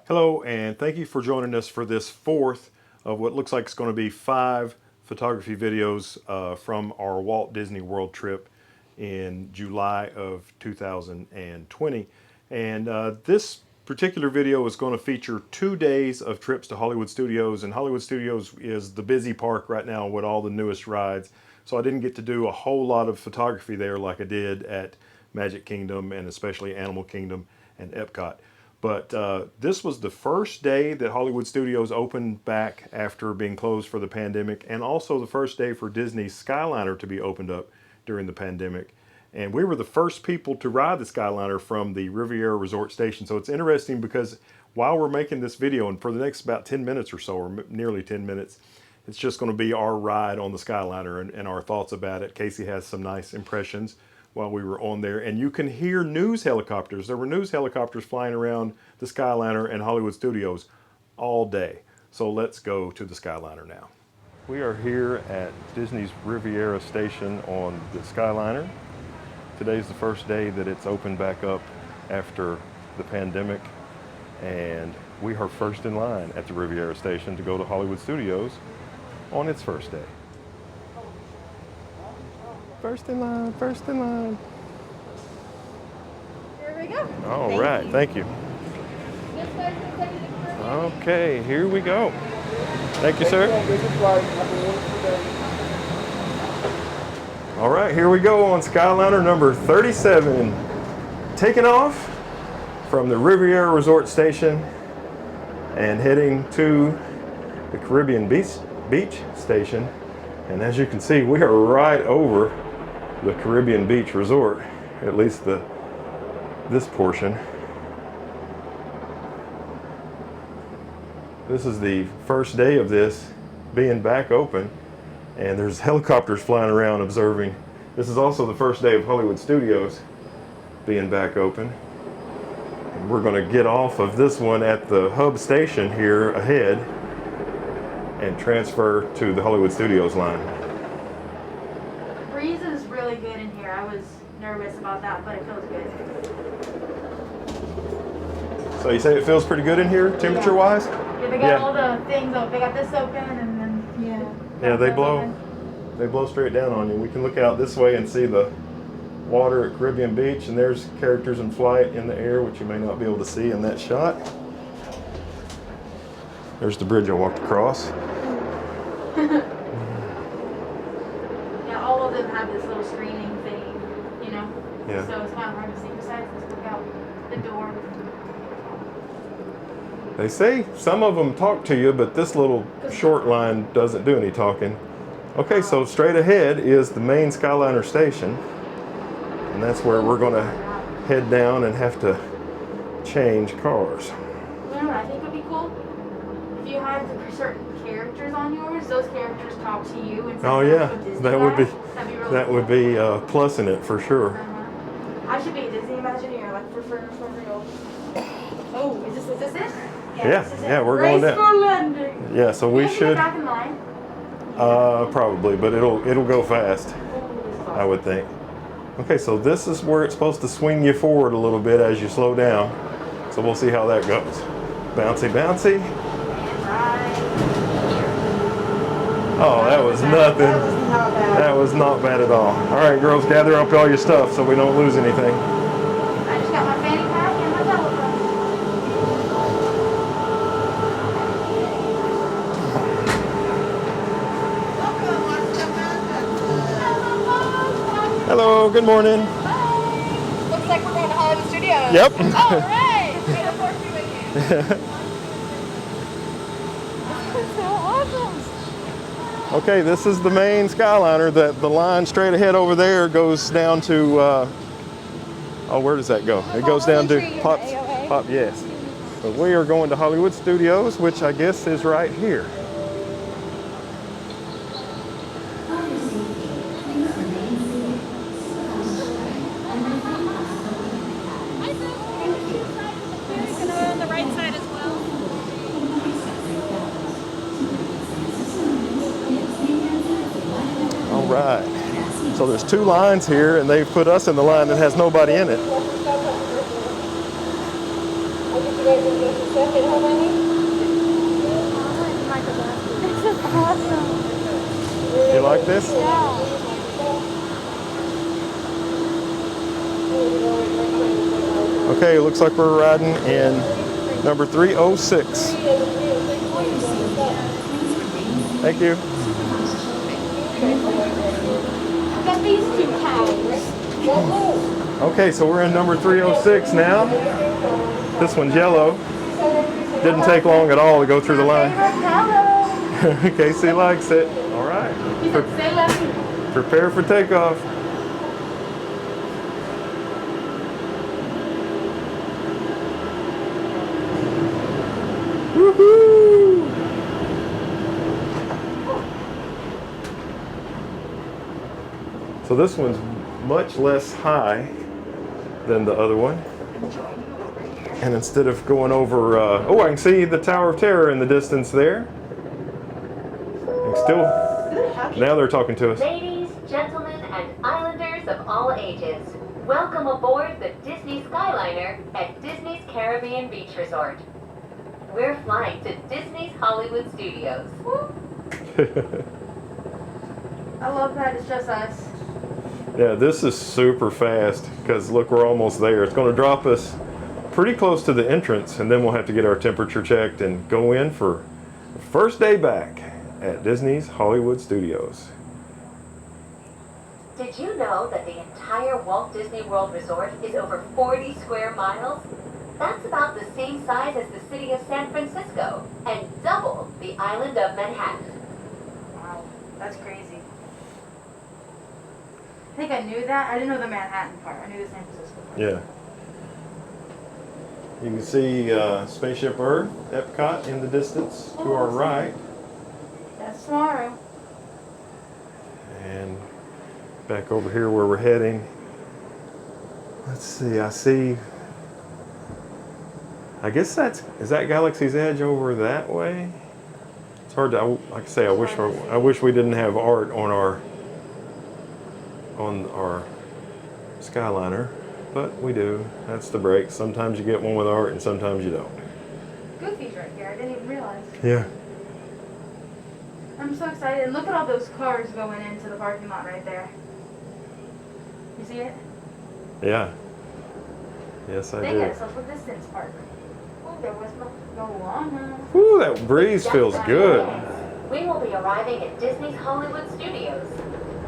Hello, and thank you for joining us for this fourth of what looks like it's going to be 5 photography videos from our Walt Disney World trip in July of 2020. And this particular video is going to feature 2 days of trips to Hollywood Studios, and Hollywood Studios is the busy park right now with all the newest rides. So I didn't get to do a whole lot of photography there like I did at Magic Kingdom and especially Animal Kingdom and Epcot. But this was the first day that Hollywood Studios opened back after being closed for the pandemic, and also the first day for Disney's Skyliner to be opened up during the pandemic. And we were the first people to ride the Skyliner from the Riviera Resort Station. So it's interesting because while we're making this video, and for the next about 10 minutes or so, or nearly 10 minutes, it's just going to be our ride on the Skyliner and our thoughts about it. Casey has some nice impressions while we were on there, and you can hear news helicopters. There were news helicopters flying around the Skyliner and Hollywood Studios all day. So let's go to the Skyliner now. We are here at Disney's Riviera Station on the Skyliner. Today's the first day that it's opened back up after the pandemic, and we are first in line at the Riviera Station to go to Hollywood Studios on its first day. First in line, first in line. Here we go. All right, thank you. Okay, here we go. Thank you, sir. All right, here we go on Skyliner number 37. Taking off from the Riviera Resort Station and heading to the Caribbean Beach Station. And as you can see, we are right over the Caribbean Beach Resort, at least this portion. This is the first day of this being back open, and there's helicopters flying around observing. This is also the first day of Hollywood Studios being back open. And we're going to get off of this one at the hub station here ahead and transfer to the Hollywood Studios line. Breeze is really good in here. I was nervous about that, but it feels good. So you say it feels pretty good in here, temperature-wise? Yeah, they got all the things open. They got this open, and then Yeah, they blow straight down on you. We can look out this way and see the water at Caribbean Beach, and there's characters in flight in the air, which you may not be able to see in that shot. There's the bridge I walked across. Yeah, all of them have this little screening thing, you know? Yeah. So it's kind of hard to see besides this look out the door. They say some of them talk to you, but this little short line doesn't do any talking. Okay, so straight ahead is the main Skyliner station, and that's where we're going to head down and have to change cars. You know what I think would be cool? If you had certain characters on yours, those characters talk to you. And Oh yeah, that would be a plus in it for sure. I should be a Disney Imagineer, like for real. Oh, is this it? Yeah, we're going down. Graceful landing. Yeah, so we should. Back in line. Probably, but it'll go fast, I would think. Okay, so this is where it's supposed to swing you forward a little bit as you slow down. So we'll see how that goes. Bouncy, bouncy. Oh, that was nothing. That was not bad at all. All right, girls, gather up all your stuff so we don't lose anything. I just got my fanny pack and my telephone. Hello, good morning. Hi. Looks like we're going to Hollywood Studios. Yep. All right. May the force be with you. This is so awesome. Okay, this is the main Skyliner. The line straight ahead over there goes down to, oh, where does that go? It goes down to Pop, yes. But we are going to Hollywood Studios, which I guess is right here. On the right side as well. All right. So there's 2 lines here, and they've put us in the line that has nobody in it. guys in just a second. How many? This is awesome. You like this? Yeah. Okay, it looks like we're riding in number 306. Thank you. I got these two cows. Okay, so we're in number 306 now. This one's yellow. Didn't take long at all to go through the line. Casey likes it. All right. He said, say left. Prepare for takeoff. Woohoo! So this one's much less high than the other one. And instead of going over, oh, I can see the Tower of Terror in the distance there. And still, now they're talking to us. Ladies, gentlemen, and islanders of all ages, welcome aboard the Disney Skyliner at Disney's Caribbean Beach Resort. We're flying to Disney's Hollywood Studios. I love that it's just us. Yeah, this is super fast because look, we're almost there. It's going to drop us pretty close to the entrance, and then we'll have to get our temperature checked and go in for the first day back at Disney's Hollywood Studios. Did you know that the entire Walt Disney World Resort is over 40 square miles? That's about the same size as the city of San Francisco and double the island of Manhattan. Wow, that's crazy. I think I knew that. I didn't know the Manhattan part. I knew the San Francisco part. Yeah. You can see Spaceship Earth, Epcot in the distance to our right. That's tomorrow. And back over here where we're heading. Let's see, I guess is that Galaxy's Edge over that way? It's hard to, like I say, I wish we didn't have art on our Skyliner, but we do. That's the break. Sometimes you get one with art and sometimes you don't. Goofy's right here. I didn't even realize. Yeah. I'm so excited. And look at all those cars going into the parking lot right there. You see it? Yeah. Yes, I They do. got a social distance park. Oh, there was no long. Whew, that breeze feels good. We will be arriving at Disney's Hollywood Studios.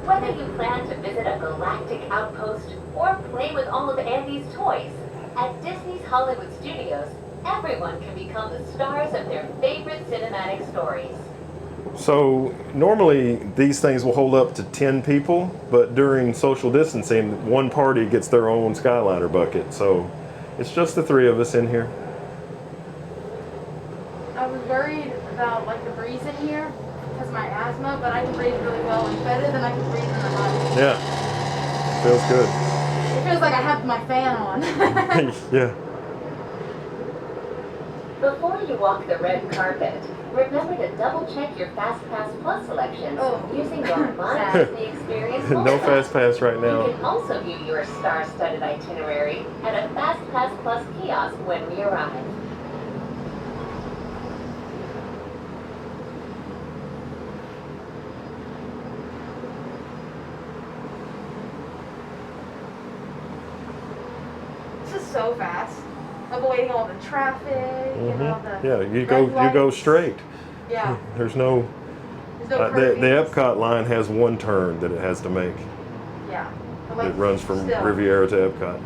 Whether you plan to visit a galactic outpost or play with all of Andy's toys, at Disney's Hollywood Studios, everyone can become the stars of their favorite cinematic stories. So normally these things will hold up to 10 people, but during social distancing, one party gets their own Skyliner bucket. So it's just the three of us in here. I was worried about like the breeze in here because of my asthma, but I can breathe really well and better than I can breathe in the house. Yeah, feels good. It feels like I have my fan on. Yeah. Before you walk the red carpet, remember to double-check your FastPass Plus selections using your My Disney Experience. No Fast Pass right You now. can also view your star-studded itinerary at a FastPass Plus kiosk when we arrive. This is so fast. Avoiding all the traffic and all the Yeah, you red go lights. straight. Yeah. There's no. There's no The curvings. Epcot line has one turn that it has to make. Yeah. But, like, It runs from still. Riviera to Epcot.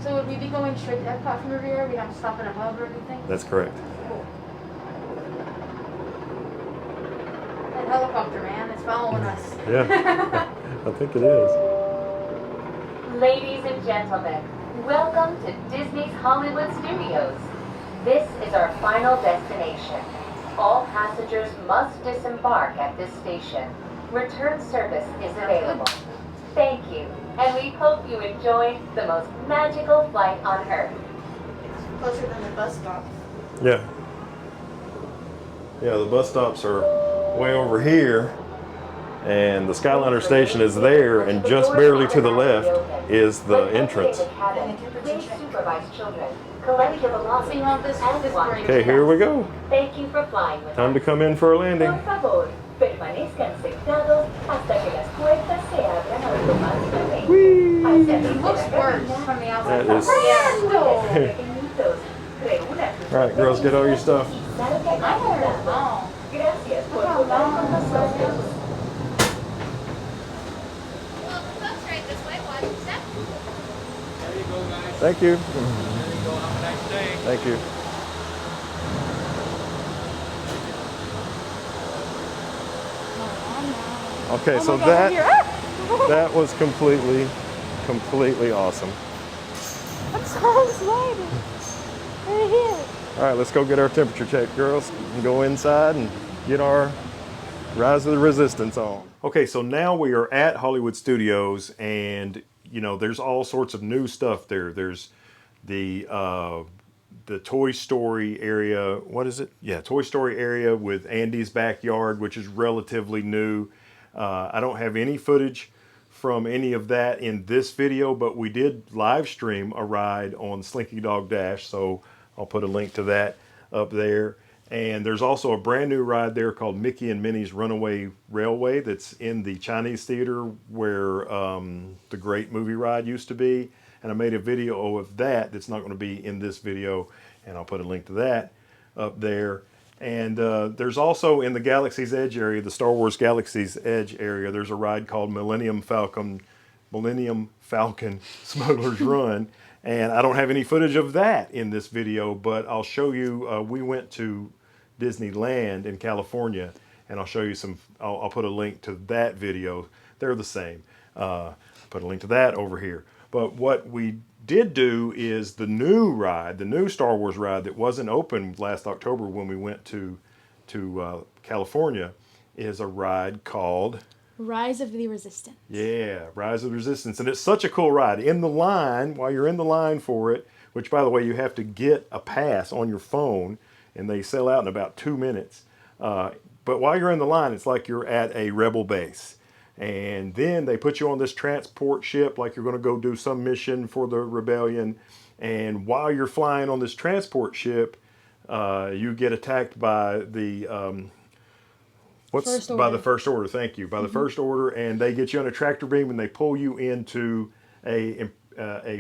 So would we be going straight to Epcot from Riviera? We'd have to stop at a hub or anything? That's correct. Cool. That helicopter, man, it's following us. Yeah, I think it is. Ladies and gentlemen, welcome to Disney's Hollywood Studios. This is our final destination. All passengers must disembark at this station. Return service is available. Thank you, and we hope you enjoyed the most magical flight on Earth. Closer than the bus stop. Yeah. Yeah, the bus stops are way over here. And the Skyliner station is there, and just barely to the left is the entrance. Please supervise children, collect your belongings, So you want this and watch bridge? your Okay, here we steps. go. Thank you for flying with Time to us. come in for a landing. Por favor, permanezcan sentados hasta que las puertas se abran automáticamente. Hacia It looks worse from the outside. That is. All right, girls, get all your stuff. Gracias por volar con nosotros. Well, the folks right this way. Watch your step. There you go, guys. Thank you. There you go. Have a nice day. Thank you. Okay, so that was completely awesome. I'm so excited. Right here. All right, let's go get our temperature check, girls, and go inside and get our Rise of the Resistance on. Okay, so now we are at Hollywood Studios, and you know, there's all sorts of new stuff there. There's the Toy Story area. What is it? Yeah, Toy Story area with Andy's backyard, which is relatively new. I don't have any footage from any of that in this video, but we did live stream a ride on Slinky Dog Dash, so I'll put a link to that up there. And there's also a brand new ride there called Mickey and Minnie's Runaway Railway that's in the Chinese theater where the Great Movie Ride used to be. And I made a video of that that's not going to be in this video, and I'll put a link to that up there. And there's also in the Galaxy's Edge area, the Star Wars Galaxy's Edge area, there's a ride called Millennium Falcon Smuggler's Run. And I don't have any footage of that in this video, but I'll show you, we went to Disneyland in California, and I'll show you some, I'll put a link to that video. They're the same. Put a link to that over here. But what we did do is the new ride, the new Star Wars ride that wasn't open last October when we went to California, is a ride called Rise of the Resistance. Yeah, Rise of the Resistance. And it's such a cool ride. In the line, while you're in the line for it, which by the way, you have to get a pass on your phone, and they sell out in about 2 minutes. But while you're in the line, it's like you're at a rebel base. And then they put you on this transport ship like you're going to go do some mission for the rebellion. And while you're flying on this transport ship, you get attacked by the by the First Order. Thank you. By the First Order, and they get you on a tractor beam and they pull you into a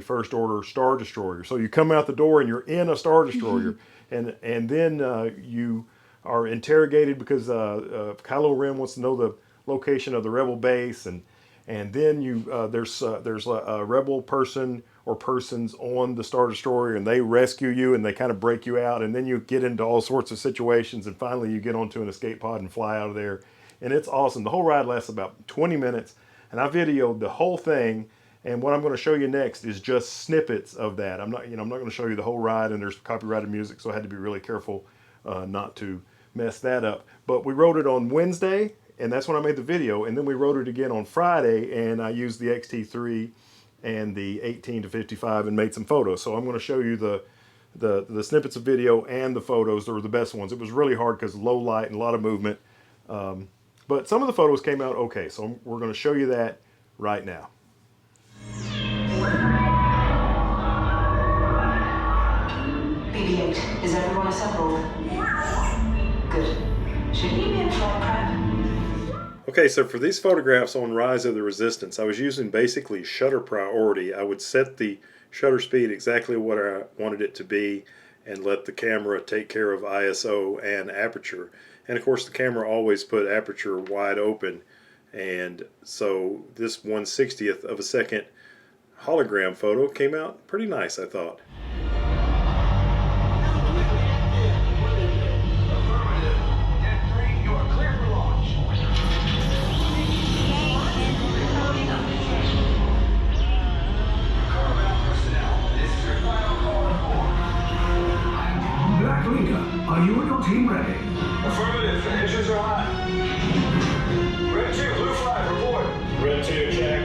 First Order Star Destroyer. So you come out the door and you're in a Star Destroyer, and then you are interrogated because Kylo Ren wants to know the location of the rebel base, and then you there's a rebel person or persons on the Star Destroyer, and they rescue you and they kind of break you out, and then you get into all sorts of situations, and finally you get onto an escape pod and fly out of there, and it's awesome. The whole ride lasts about 20 minutes, and I videoed the whole thing, and what I'm going to show you next is just snippets of that. I'm not going to show you the whole ride, and there's copyrighted music, so I had to be really careful not to mess that up. But we rode it on Wednesday, and that's when I made the video, and then we rode it again on Friday, and I used the X-T3 and the 18 to 55 and made some photos. So I'm going to show you the snippets of video and the photos. They were the best ones. It was really hard because low light and a lot of movement, but some of the photos came out okay, so we're going to show you that right now. BB-8, is everyone assembled? Good. Should he be in flight prep? Okay, so for these photographs on Rise of the Resistance, I was using basically shutter priority. I would set the shutter speed exactly what I wanted it to be and let the camera take care of ISO and aperture. And of course the camera always put aperture wide open, and so this 1/60th of a second hologram photo came out pretty nice, I thought. Are you and your team ready? Affirmative. Engines are hot. Red 2, Blue 5, report. Red 2, check.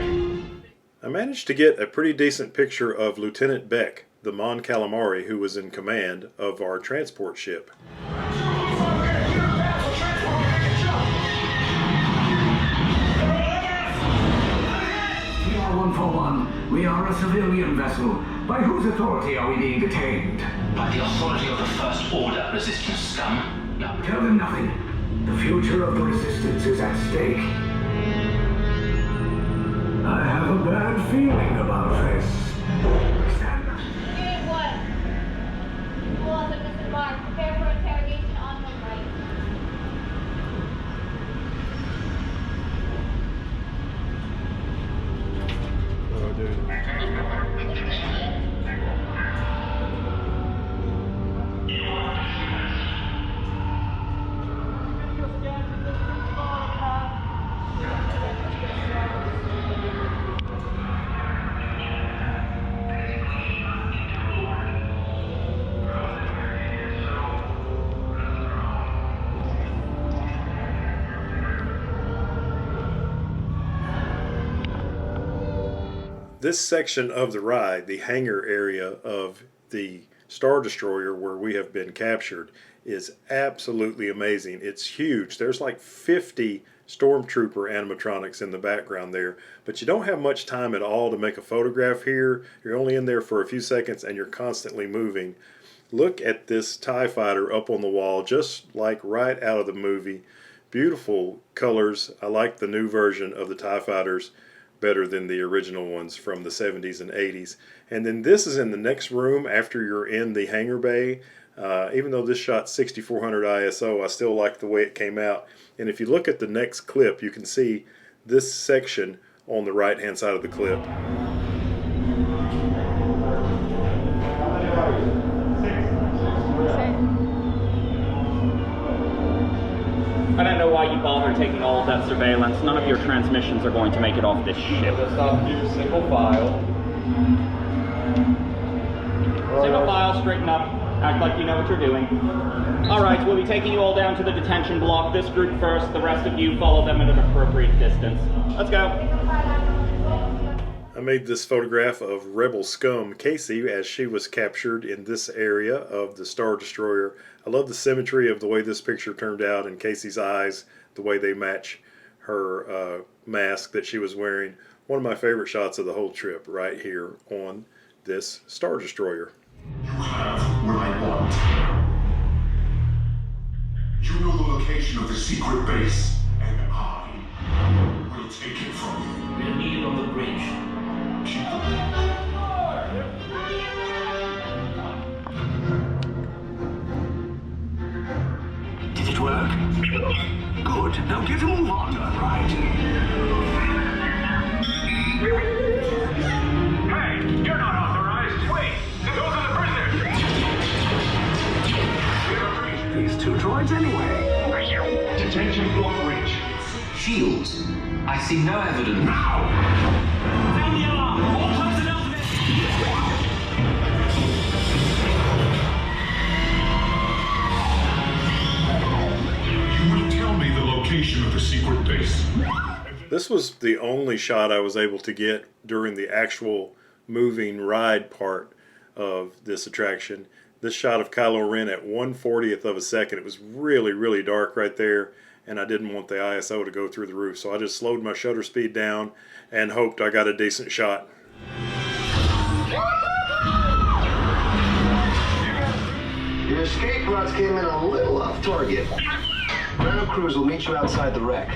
I managed to get a pretty decent picture of Lieutenant Beck, the Mon Calamari who was in command of our transport ship. 141. We are a civilian vessel. By whose authority are we being detained? By the authority of the First Order, Resistance scum. No. Tell them nothing. The future of the Resistance is at stake. I have a bad feeling about this. Stand up. Unit 1. Rules of Mr. Mark. Prepare for interrogation on the right. Oh, dude. This section of the ride, the hangar area of the Star Destroyer where we have been captured, is absolutely amazing. It's huge. There's like 50 stormtrooper animatronics in the background there, but you don't have much time at all to make a photograph here. You're only in there for a few seconds and you're constantly moving. Look at this TIE fighter up on the wall, just like right out of the movie. Beautiful colors. I like the new version of the TIE fighters better than the original ones from the 70s and 80s. And then this is in the next room after you're in the hangar bay. Even though this shot 6400 ISO, I still like the way it came out. And if you look at the next clip, you can see this section on the right hand side of the clip. I don't know why you bother taking all of that surveillance. None of your transmissions are going to make it off this ship. Just off you, single file. Single file, straighten up. Act like you know what you're doing. Alright, we'll be taking you all down to the detention block. This group first, the rest of you follow them at an appropriate distance. Let's go. I made this photograph of Rebel Scum Casey as she was captured in this area of the Star Destroyer. I love the symmetry of the way this picture turned out and Casey's eyes, the way they match her mask that she was wearing. One of my favorite shots of the whole trip right here on this Star Destroyer. You have what I want. You know the location of the secret base, and I will take it from you. We'll meet it on the bridge. Did it work? Good. Now get a move on. Right. Hey, you're not authorized. Wait, those are the prisoners. These two droids anyway. Detention block breach. Shields. I see no evidence. Now! Sound the alarm! All personnel to their You will tell me the location of the secret base. This was the only shot I was able to get during the actual moving ride part of this attraction. This shot of Kylo Ren at 1/40th of a second. It was really, really dark right there, and I didn't want the ISO to go through the roof, so I just slowed my shutter speed down and hoped I got a decent shot. Your escape routes came in a little off target. Ground crews will meet you outside the wreck.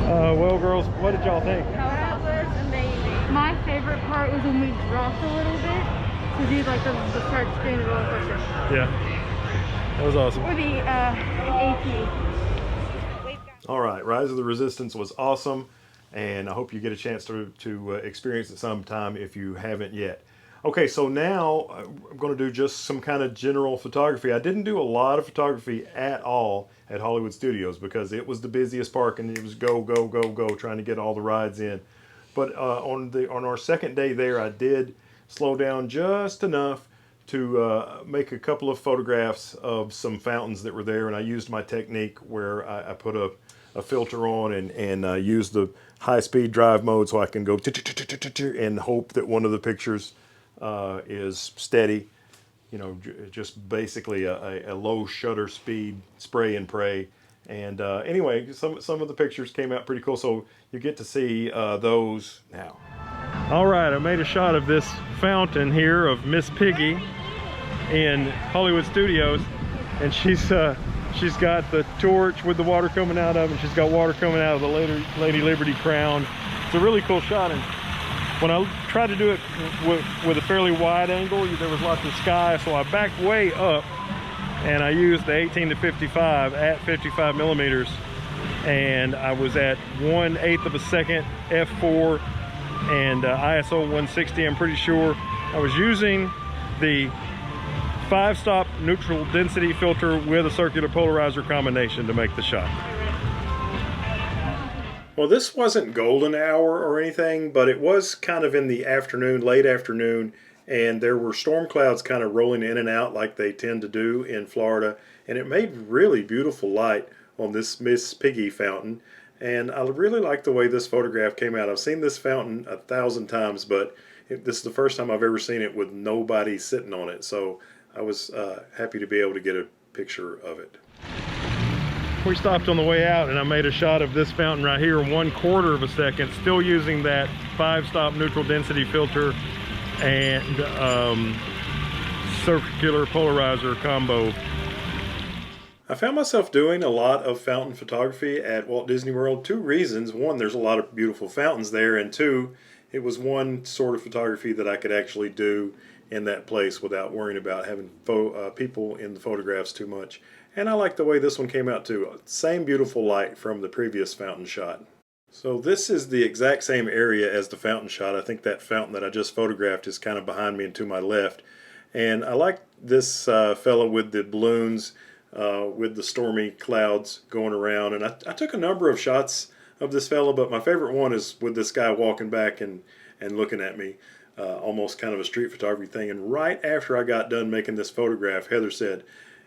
Well, girls, what did y'all think? That was amazing. My favorite part was when we dropped a little bit to do like the start screen of the roller coaster. Yeah, that was awesome. Or the AP. All right, Rise of the Resistance was awesome, and I hope you get a chance to experience it sometime if you haven't yet. Okay, so now I'm going to do just some kind of general photography. I didn't do a lot of photography at all at Hollywood Studios because it was the busiest park and it was go, go, go, go, trying to get all the rides in. But on our second day there, I did slow down just enough to make a couple of photographs of some fountains that were there, and I used my technique where I put a filter on and used the high-speed drive mode so I can go and hope that one of the pictures is steady. You know, just basically a low shutter speed spray and pray. And anyway, some of the pictures came out pretty cool, so you get to see those now. All right, I made a shot of this fountain here of Miss Piggy in Hollywood Studios, and she's got the torch with the water coming out of it, and she's got water coming out of the Lady Liberty crown. It's a really cool shot, and when I tried to do it with a fairly wide angle, there was lots of sky, so I backed way up, and I used the 18 to 55 at 55 millimeters, and I was at 1/8 of a second f4 and ISO 160. I'm pretty sure I was using the 5-stop neutral density filter with a circular polarizer combination to make the shot. Well, this wasn't golden hour or anything, but it was kind of in the afternoon, late afternoon, and there were storm clouds kind of rolling in and out like they tend to do in Florida, and it made really beautiful light on this Miss Piggy fountain. And I really like the way this photograph came out. I've seen this fountain 1,000 times, but this is the first time I've ever seen it with nobody sitting on it. So I was happy to be able to get a picture of it. We stopped on the way out, and I made a shot of this fountain right here in 1/4 of a second, still using that 5-stop neutral density filter and circular polarizer combo. I found myself doing a lot of fountain photography at Walt Disney World. 2 reasons. 1, there's a lot of beautiful fountains there, and 2, it was one sort of photography that I could actually do in that place without worrying about having people in the photographs too much. And I like the way this one came out too. Same beautiful light from the previous fountain shot. So this is the exact same area as the fountain shot. I think that fountain that I just photographed is kind of behind me and to my left. And I like this fellow with the balloons, with the stormy clouds going around. And I took a number of shots of this fellow, but my favorite one is with this guy walking back and looking at me, almost kind of a street photography thing. And right after I got done making this photograph, Heather said,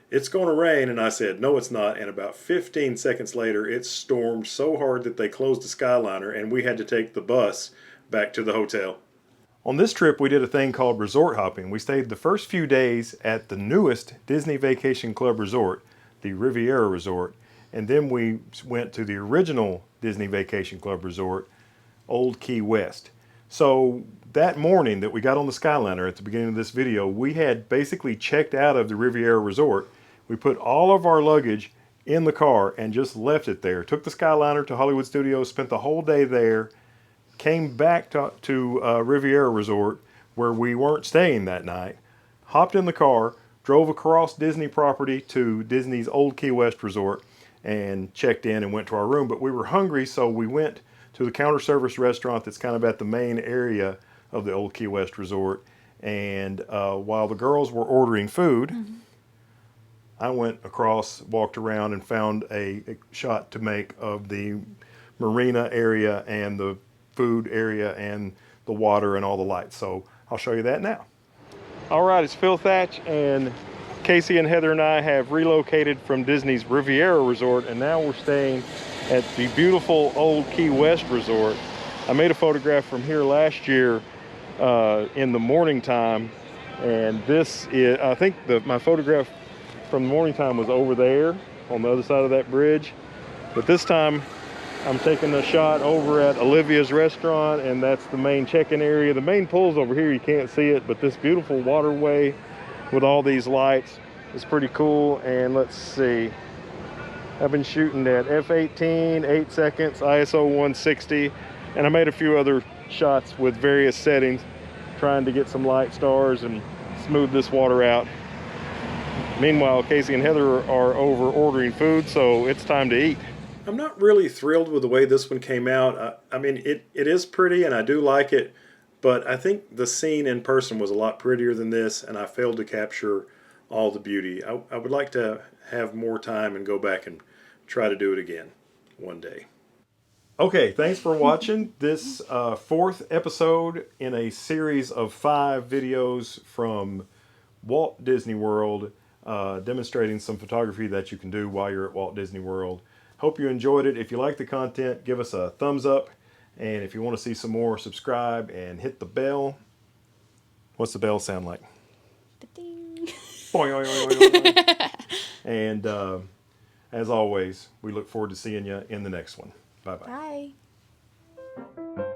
"It's going to rain," and I said, "No, it's not." And about 15 seconds later, it stormed so hard that they closed the Skyliner, and we had to take the bus back to the hotel. On this trip, we did a thing called resort hopping. We stayed the first few days at the newest Disney Vacation Club resort, the Riviera Resort, and then we went to the original Disney Vacation Club resort, Old Key West. So that morning that we got on the Skyliner at the beginning of this video, we had basically checked out of the Riviera Resort. We put all of our luggage in the car and just left it there. Took the Skyliner to Hollywood Studios, spent the whole day there, came back to Riviera Resort where we weren't staying that night, hopped in the car, drove across Disney property to Disney's Old Key West Resort and checked in and went to our room. But we were hungry, so we went to the counter service restaurant that's kind of at the main area of the Old Key West Resort. And while the girls were ordering food, I went across, walked around, and found a shot to make of the marina area and the food area and the water and all the lights. So I'll show you that now. All right, it's Phil Thatch, and Casey and Heather and I have relocated from Disney's Riviera Resort, and now we're staying at the beautiful Old Key West Resort. I made a photograph from here last year in the morning time, and this is, I think my photograph from the morning time was over there on the other side of that bridge, but this time I'm taking a shot over at Olivia's restaurant, and that's the main check-in area. The main pool's over here, you can't see it, but this beautiful waterway with all these lights is pretty cool. And let's see, I've been shooting at f/18, 8 seconds, ISO 160, and I made a few other shots with various settings, trying to get some light stars and smooth this water out. Meanwhile, Casey and Heather are over ordering food, so it's time to eat. I'm not really thrilled with the way this one came out. I mean, it is pretty and I do like it, but I think the scene in person was a lot prettier than this, and I failed to capture all the beauty. I would like to have more time and go back and try to do it again one day. Okay, thanks for watching this 4th episode in a series of 5 videos from Walt Disney World, demonstrating some photography that you can do while you're at Walt Disney World. Hope you enjoyed it. If you like the content, give us a thumbs up. And if you want to see some more, subscribe and hit the bell. What's the bell sound like? Boing, boing, boing, boing. And as always, we look forward to seeing you in the next one. Bye-bye. Bye.